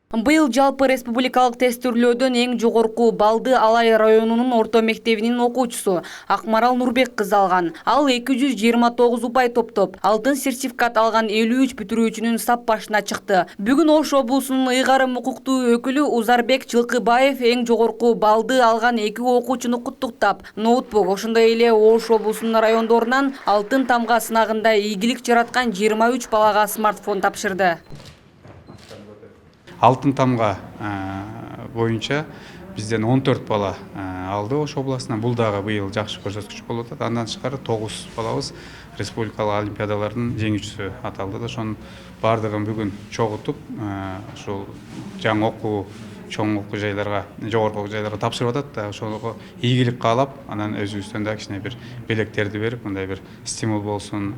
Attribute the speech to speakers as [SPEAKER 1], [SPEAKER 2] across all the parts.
[SPEAKER 1] Быйыл жалпы республикалык тестирлөөдөн эң жогорку баллды Алай районунун орто мектебинин окуучусу Акмарал Нурбек кызы алган. Ал 229 упай топтоп, алтын сертификат алган 53 бүтүрүүчүнүн сап башына чыкты. Бүгүн Ош облусунун ыйгарым укуктуу өкүлү Узарбек Жылкыбаев эң жогорку баллды алган 2 окуучуну куттуктап, ноутбук, ошондой эле Ош облусунун райондорунан алтын тамга сынагында ийгилик жараткан 23 балага смартфон тапшырды.
[SPEAKER 2] Алтын тамга боюнча бизден 14 бала алды Ош областынан. Бул дагы быйыл жакшы көрсөткүч болуп атат. Андан тышкары 9 балабыз республикалык олимпиадалардын жеңүүчүсү аталды да. Ошонун бардыгын бүгүн чогултуп, ушул жаңы окуу чоң окуу жайларга, жогорку окуу жайларга тапшырып атат да. Ошого ийгилик каалап, анан өзүбүздөн да кичине бир белектерди берип, мындай бир стимул болсун,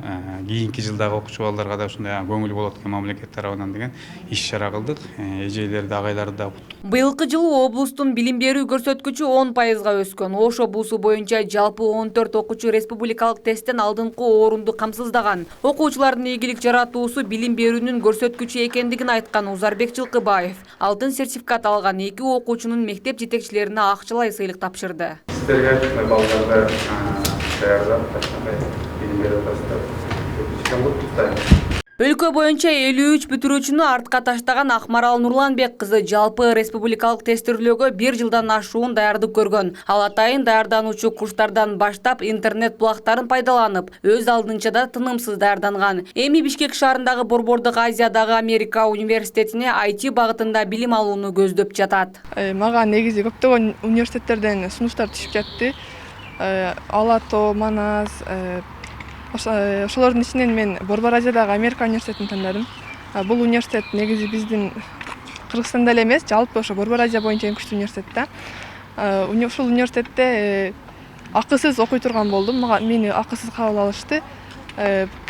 [SPEAKER 2] кийинки жылдагы окуучу балдарга да ушундай көңүл болот экен мамлекет тарабынан деген иш чара кылдык. Эжелерди, агайларды да
[SPEAKER 1] Быйылкы жылы облустун билим берүү көрсөткүчү 10%га өскөн. Ош облусу боюнча жалпы 14 окуучу республикалык тесттен алдыңкы орунду камсыздаган. Окуучулардын ийгилик жаратуусу билим берүүнүн көрсөткүчү экендигин айткан Узарбек Жылкыбаев алтын сертификат алган 2 окуучунун мектеп жетекчилерине акчалай сыйлык тапшырды.
[SPEAKER 2] Сиздерге балдарды даярдап, билим берүү атасында
[SPEAKER 1] Өлкө боюнча 53 бүтүрүүчүнү артка таштаган Акмарал Нурланбек кызы жалпы республикалык тестирлөөгө 1 жылдан ашуун даярдык көргөн. Ал атайын даярдануучу курстардан баштап интернет булактарын пайдаланып, өз алдынча да тынымсыз даярданган. Эми Бишкек шаарындагы Борбордук Азиядагы Америка университетине IT багытында билим алууну көздөп жатат.
[SPEAKER 3] Мага негизи көптөгөн университеттерден сунуштар түшүп жатты. Алато, Манас, ошолордун ичинен мен Борбор Азиядагы Америка университетин тандадым. Бул университет негизи биздин Кыргызстанда эле эмес, жалпы ошо Борбор Азия боюнча эң күчтүү университет да. Ушул университетте акысыз окуй турган болдум. Мени акысыз кабыл алышты.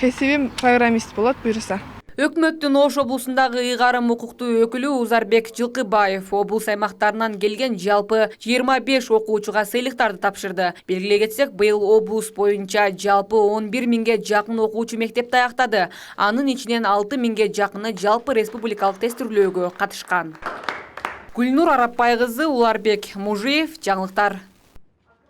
[SPEAKER 3] Кесибим программист болот буюрса.
[SPEAKER 1] Өкмөттүн Ош облусундагы ыйгарым укуктуу өкүлү Узарбек Жылкыбаев облус аймактарынан келген жалпы 25 окуучуга сыйлыктарды тапшырды. Белгилей кетсек, быйыл облус боюнча жалпы 11 миңге жакын окуучу мектепти аяктады. Анын ичинен 6 миңге жакыны жалпы республикалык тестирлөөгө катышкан. Гүлнур Арапбай кызы, Уларбек Мужиев, жаңылыктар.